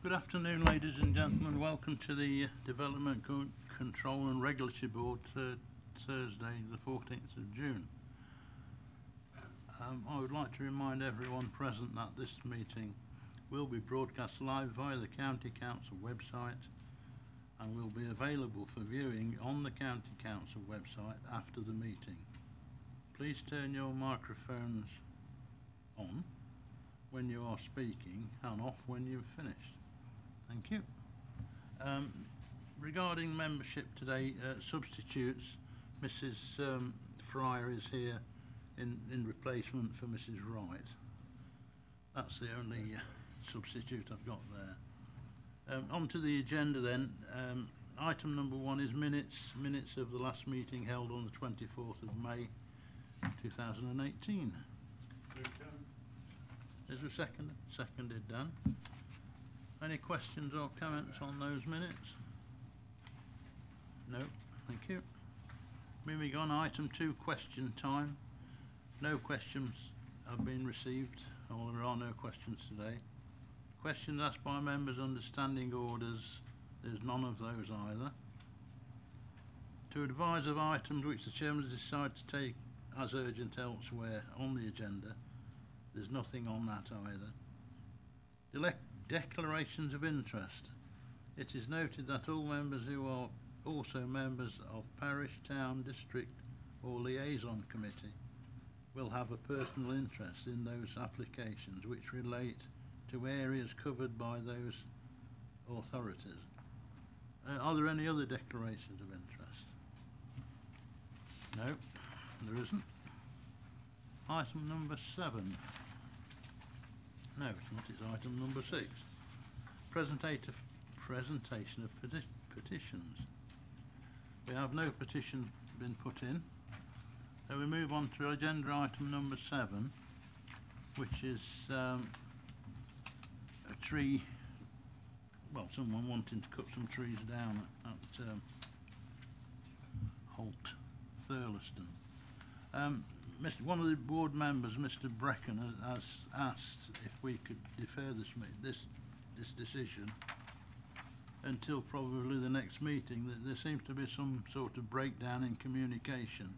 Good afternoon, ladies and gentlemen. Welcome to the Development Control and Regulatory Board Thursday, the 14th of June. I would like to remind everyone present that this meeting will be broadcast live via the County Council website and will be available for viewing on the County Council website after the meeting. Please turn your microphones on when you are speaking and off when you've finished. Thank you. Regarding membership today, substitutes, Mrs. Fryer is here in replacement for Mrs. Wright. That's the only substitute I've got there. On to the agenda then. Item number 1 is minutes of the last meeting held on the 24th of May 2018. Is there a second? Seconded, Dan. Any questions or comments on those minutes? No, thank you. Moving on, item 2, question time. No questions have been received, or there are no questions today. Questions asked by members under standing orders, there's none of those either. To advise of items which the Chairman has decided to take as urgent elsewhere on the agenda, there's nothing on that either. Declarations of interest. It is noted that all members who are also members of parish, town, district or liaison committee will have a personal interest in those applications which relate to areas covered by those authorities. Are there any other declarations of interest? No, there isn't. Item number 7. No, it's not. It's item number 6. Presentation of petitions. We have no petitions been put in. So we move on to agenda item number 7, which is a tree. Well, someone wanting to cut some trees down at Holt, Thurleston. One of the board members, Mr. Brecken, has asked if we could defer this decision until probably the next meeting. There seems to be some sort of breakdown in communication,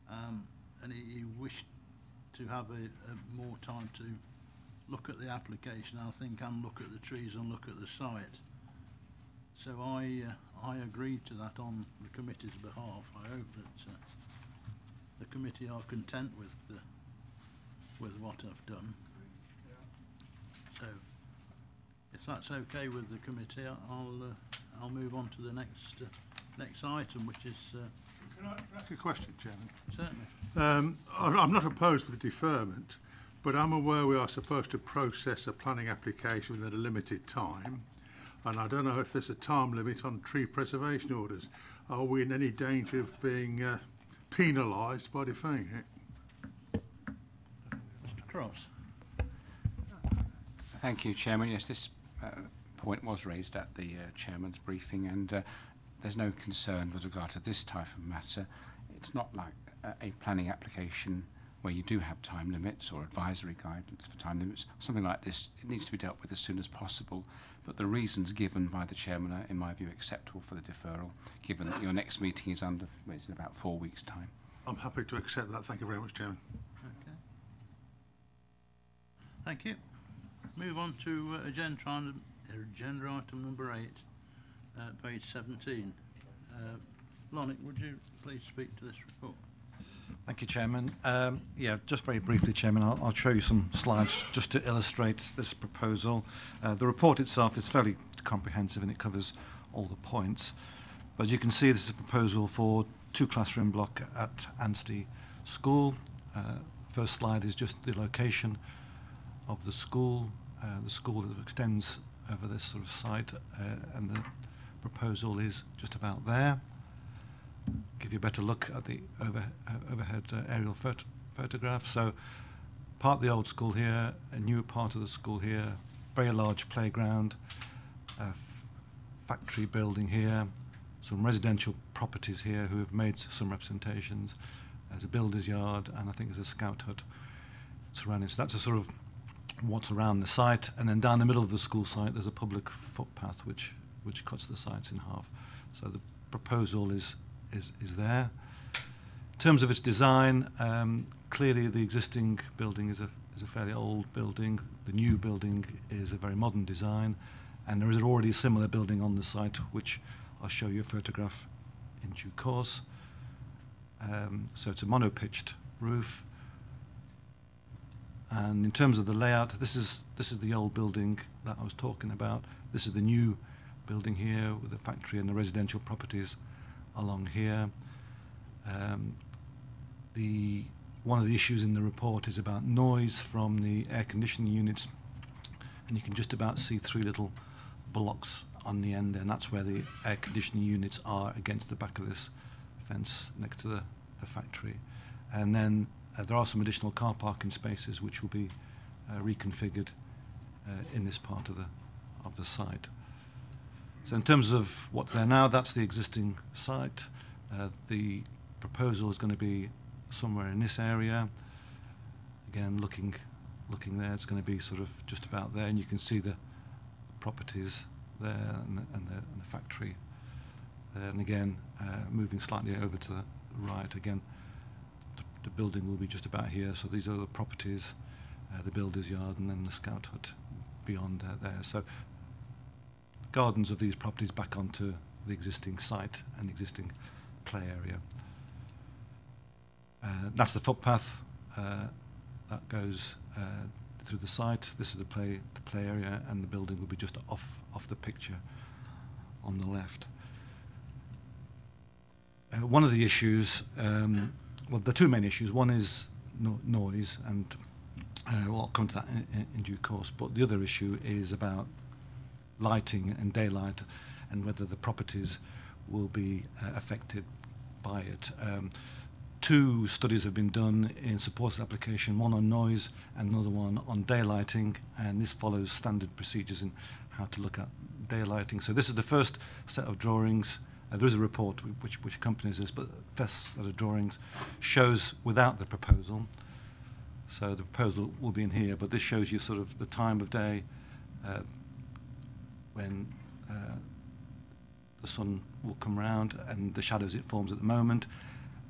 and he wished to have a more time to look at the application, I think, and look at the trees and look at the site. So I agreed to that on the committee's behalf. I hope that the committee are content with what I've done. So, if that's okay with the committee, I'll move on to the next item, which is. Can I ask a question, Chairman? Certainly. I'm not opposed to the deferment, but I'm aware we are supposed to process a planning application within a limited time, and I don't know if there's a time limit on tree preservation orders. Are we in any danger of being penalised by deferring it? Mr. Cross. Thank you, Chairman. Yes, this point was raised at the Chairman's briefing, and there's no concern with regard to this type of matter. It's not like a planning application where you do have time limits or advisory guidance for time limits. Something like this, it needs to be dealt with as soon as possible, but the reasons given by the Chairman are, in my view, acceptable for the deferral, given that your next meeting is in about 4 weeks' time. I'm happy to accept that. Thank you very much, Chairman. Okay. Thank you. Move on to agenda item number 8, page 17. Lonnie, would you please speak to this report? Thank you, Chairman. Yeah, just very briefly, Chairman, I'll show you some slides just to illustrate this proposal. The report itself is fairly comprehensive and it covers all the points. But as you can see, this is a proposal for 2 classroom block at Anstey School. First slide is just the location of the school that extends over this sort of site, and the proposal is just about there. Give you a better look at the overhead aerial photograph. So part of the old school here, a new part of the school here, very large playground, a factory building here, some residential properties here who have made some representations. There's a builder's yard, and I think there's a scout hut surrounding. So that's a sort of what's around the site, and then down the middle of the school site there's a public footpath which cuts the sites in half. So the proposal is there. In terms of its design, clearly the existing building is a fairly old building. The new building is a very modern design, and there is already a similar building on the site, which I'll show you a photograph in due course. So it's a mono-pitched roof. And in terms of the layout, this is the old building that I was talking about. This is the new building here with the factory and the residential properties along here. One of the issues in the report is about noise from the air conditioning units, and you can just about see 3 little blocks on the end, and that's where the air conditioning units are against the back of this fence next to the factory. And then there are some additional car parking spaces which will be reconfigured in this part of the site. So in terms of what's there now, that's the existing site. The proposal is going to be somewhere in this area. Again, looking there, it's going to be sort of just about there, and you can see the properties there and the factory there. And again, moving slightly over to the right, again, the building will be just about here. So these are the properties, the builder's yard, and then the scout hut beyond there. So gardens of these properties back onto the existing site and existing play area. That's the footpath that goes through the site. This is the play area, and the building will be just off the picture on the left. One of the issues, well, the 2 main issues. One is noise, and I'll come to that in due course. But the other issue is about lighting and daylight, and whether the properties will be affected by it. 2 studies have been done in support of the application, one on noise and another one on daylighting, and this follows standard procedures in how to look at daylighting. So this is the first set of drawings. There is a report which accompanies this, but the first set of drawings shows without the proposal. So the proposal will be in here, but this shows you sort of the time of day when the sun will come round and the shadows it forms at the moment.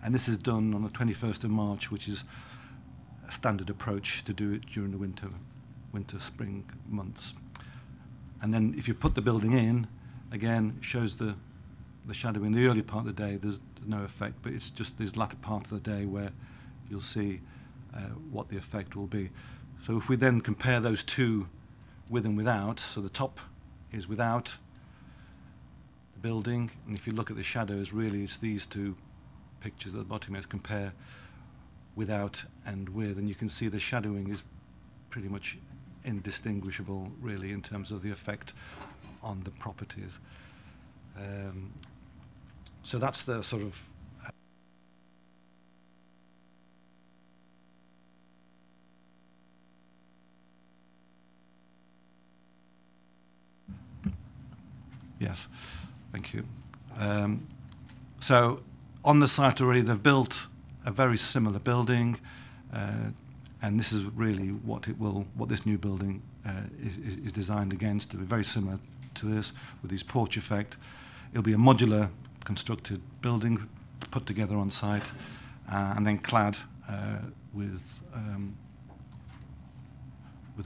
And this is done on the 21st of March, which is a standard approach to do it during the winter, spring months. And then if you put the building in, again, it shows the shadow in the early part of the day. There's no effect, but it's just this latter part of the day where you'll see what the effect will be. So if we then compare those 2 with and without, so the top is without the building, and if you look at the shadows, really it's these 2 pictures at the bottom here, compare without and with, and you can see the shadowing is pretty much indistinguishable really in terms of the effect on the properties. So that's the sort of yes, thank you. So on the site already they've built a very similar building, and this is really what this new building is designed against, to be very similar to this with this porch effect. It'll be a modular constructed building put together on site and then clad with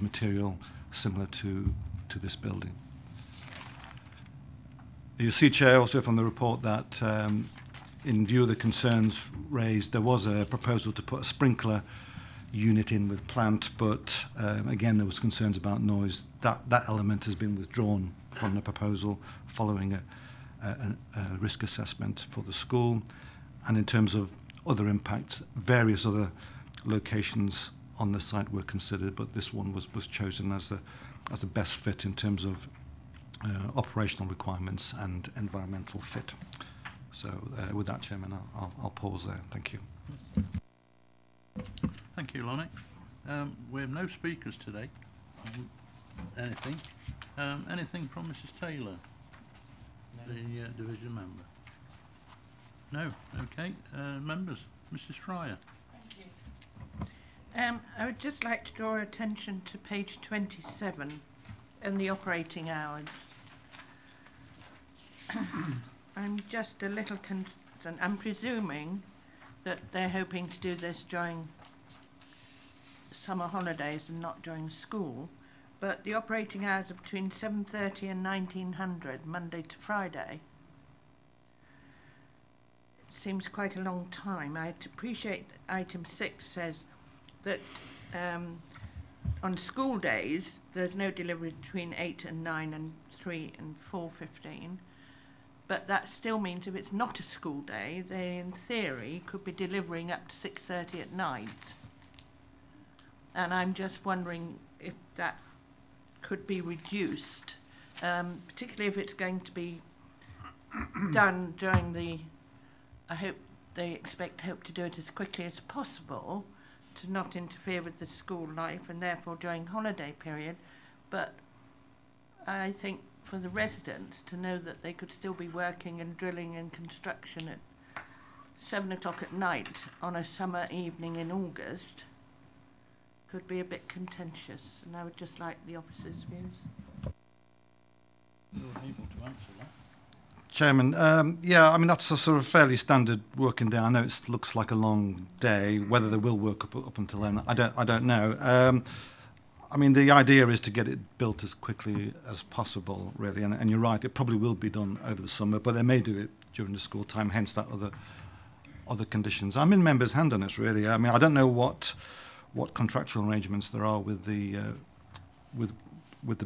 material similar to this building. You see, Chair, also from the report that in view of the concerns raised, there was a proposal to put a sprinkler unit in with plant, but again there was concerns about noise. That element has been withdrawn from the proposal following a risk assessment for the school. And in terms of other impacts, various other locations on the site were considered, but this one was chosen as the best fit in terms of operational requirements and environmental fit. So with that, Chairman, I'll pause there. Thank you. Thank you, Lonnie. We have no speakers today. Anything? Anything from Mrs. Taylor, the division member? No. Okay. Members, Mrs. Fryer. Thank I would just like to draw attention to page 27 and the operating hours. I'm just a little concerned. I'm presuming that they're hoping to do this during summer holidays and not during school, but the operating hours are between 7:30 and 1900, Monday to Friday. It seems quite a long time. I'd appreciate item 6 says that on school days there's no delivery between 8 and 9 and 3 and 4:15. But that still means if it's not a school day, they in theory could be delivering up to 6:30 at night. And I'm just wondering if that could be reduced, particularly if it's going to be done during the, I hope they hope to do it as quickly as possible to not interfere with the school life and therefore during holiday period. But I think for the residents to know that they could still be working and drilling and construction at 7 o'clock at night on a summer evening in August could be a bit contentious, and I would just like the officers' views. You're able to answer that. Chairman, yeah, I mean, that's a sort of fairly standard working day. I know it looks like a long day. Whether they will work up until then, I don't know. I mean, the idea is to get it built as quickly as possible, really. And you're right, it probably will be done over the summer, but they may do it during the school time, hence that other conditions. I'm in members' hand on this, really. I mean, I don't know what contractual arrangements there are with the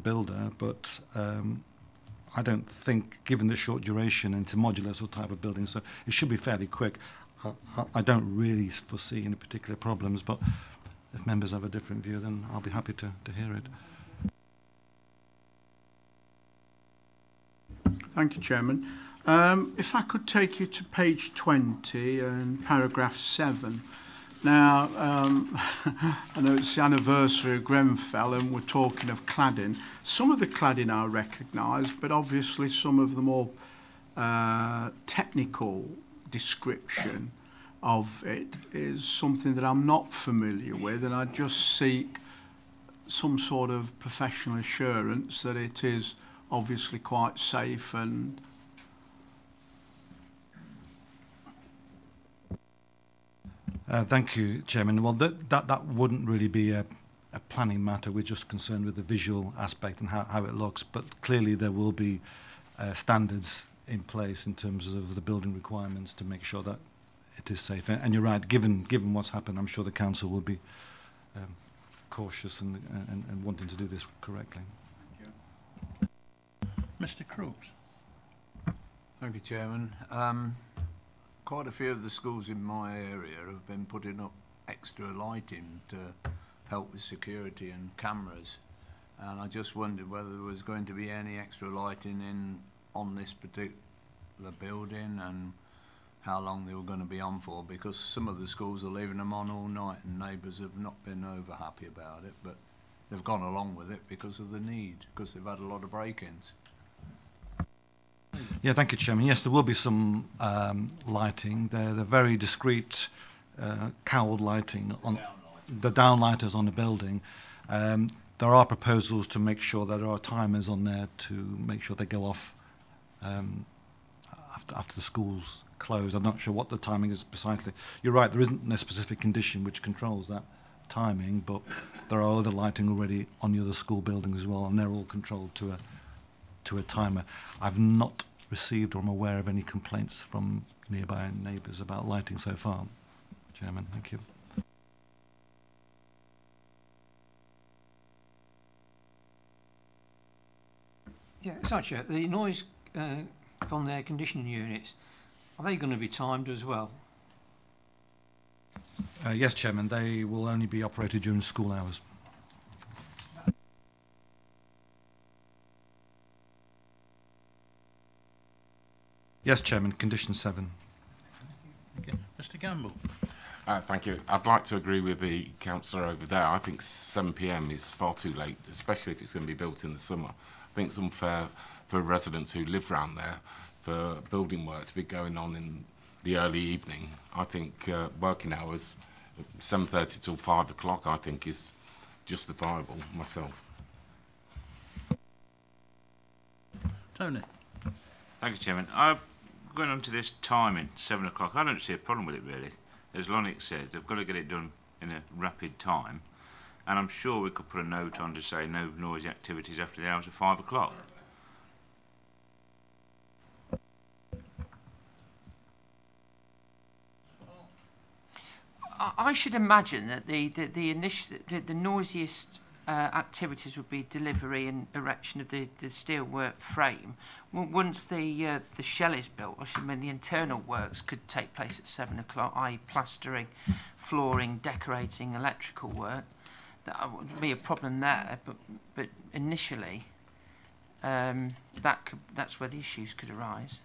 builder, but I don't think, given the short duration into modular sort of type of building, so it should be fairly quick. I don't really foresee any particular problems, but if members have a different view, then I'll be happy to hear it. Thank you, Chairman. If I could take you to page 20 and paragraph 7. Now, I know it's the anniversary of Grenfell and we're talking of cladding. Some of the cladding I recognise, but obviously some of the more technical description of it is something that I'm not familiar with, and I just seek some sort of professional assurance that it is obviously quite safe and Thank you, Chairman. Well, that wouldn't really be a planning matter. We're just concerned with the visual aspect and how it looks. But clearly there will be standards in place in terms of the building requirements to make sure that it is safe. And you're right, given what's happened, I'm sure the council will be cautious and wanting to do this correctly. Mr. Crooks. Thank you, Chairman. Quite a few of the schools in my area have been putting up extra lighting to help with security and cameras, and I just wondered whether there was going to be any extra lighting on this particular building and how long they were going to be on for, because some of the schools are leaving them on all night and neighbours have not been over happy about it, but they've gone along with it because of the need, because they've had a lot of break-ins. Yeah, thank you, Chairman. Yes, there will be some lighting. They're very discreet cowled lighting on the downlighters on the building. There are proposals to make sure that there are timers on there to make sure they go off after the school's closed. I'm not sure what the timing is precisely. You're right, there isn't a specific condition which controls that timing, but there are other lighting already on the other school buildings as well, and they're all controlled to a timer. I've not received or am aware of any complaints from nearby neighbours about lighting so far. Chairman, thank you. Yeah, Chair, the noise from the air conditioning units, are they going to be timed as well? Yes, Chairman, they will only be operated during school hours. Yes, Chairman, condition 7. Okay. Mr. Gamble. Thank you. I'd like to agree with the councillor over there. I think 7 p.m. is far too late, especially if it's going to be built in the summer. I think it's unfair for residents who live around there for building work to be going on in the early evening. I think working hours 7:30 till 5 o'clock, I think, is justifiable myself. Tony? Thank you, Chairman. Going on to this timing, 7 o'clock, I don't see a problem with it really. As Lonnie said, they've got to get it done in a rapid time, and I'm sure we could put a note on to say no noisy activities after the hours of 5 o'clock. I should imagine that the noisiest activities would be delivery and erection of the steelwork frame. Once the shell is built, I should mean the internal works could take place at 7 o'clock, i.e. plastering, flooring, decorating, electrical work. That would be a problem there, but initially that's where the issues could arise.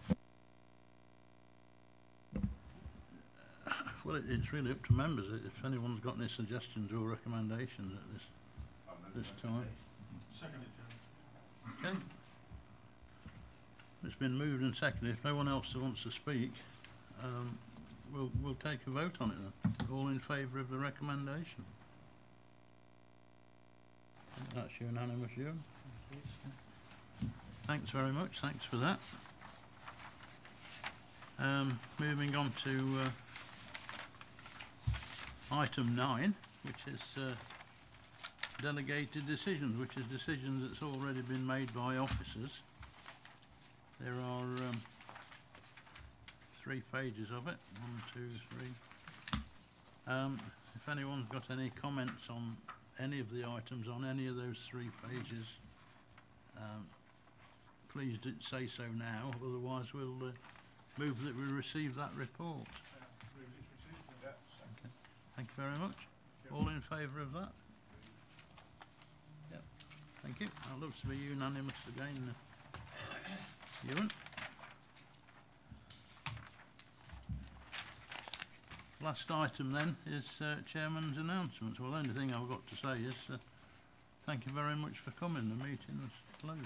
Well, it's really up to members if anyone's got any suggestions or recommendations at this time. Okay. It's been moved and seconded. If no one else wants to speak, we'll take a vote on it then. All in favour of the recommendation? That's unanimous, Ewan. Thanks very much. Thanks for that. Moving on to item 9, which is delegated decisions, which is decisions that's already been made by officers. There are 3 pages of it. 1, 2, 3. If anyone's got any comments on any of the items on any of those 3 pages, please do say so now, otherwise we'll move that we receive that report. Okay. Thank you very much. All in favour of that? Yep. Thank you. That looks to be unanimous again. Ewan? Last item then is Chairman's announcements. Well, the only thing I've got to say is thank you very much for coming. The meeting is closed.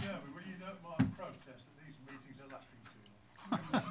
Yeah, but will you not mind protest that these meetings are lasting too long?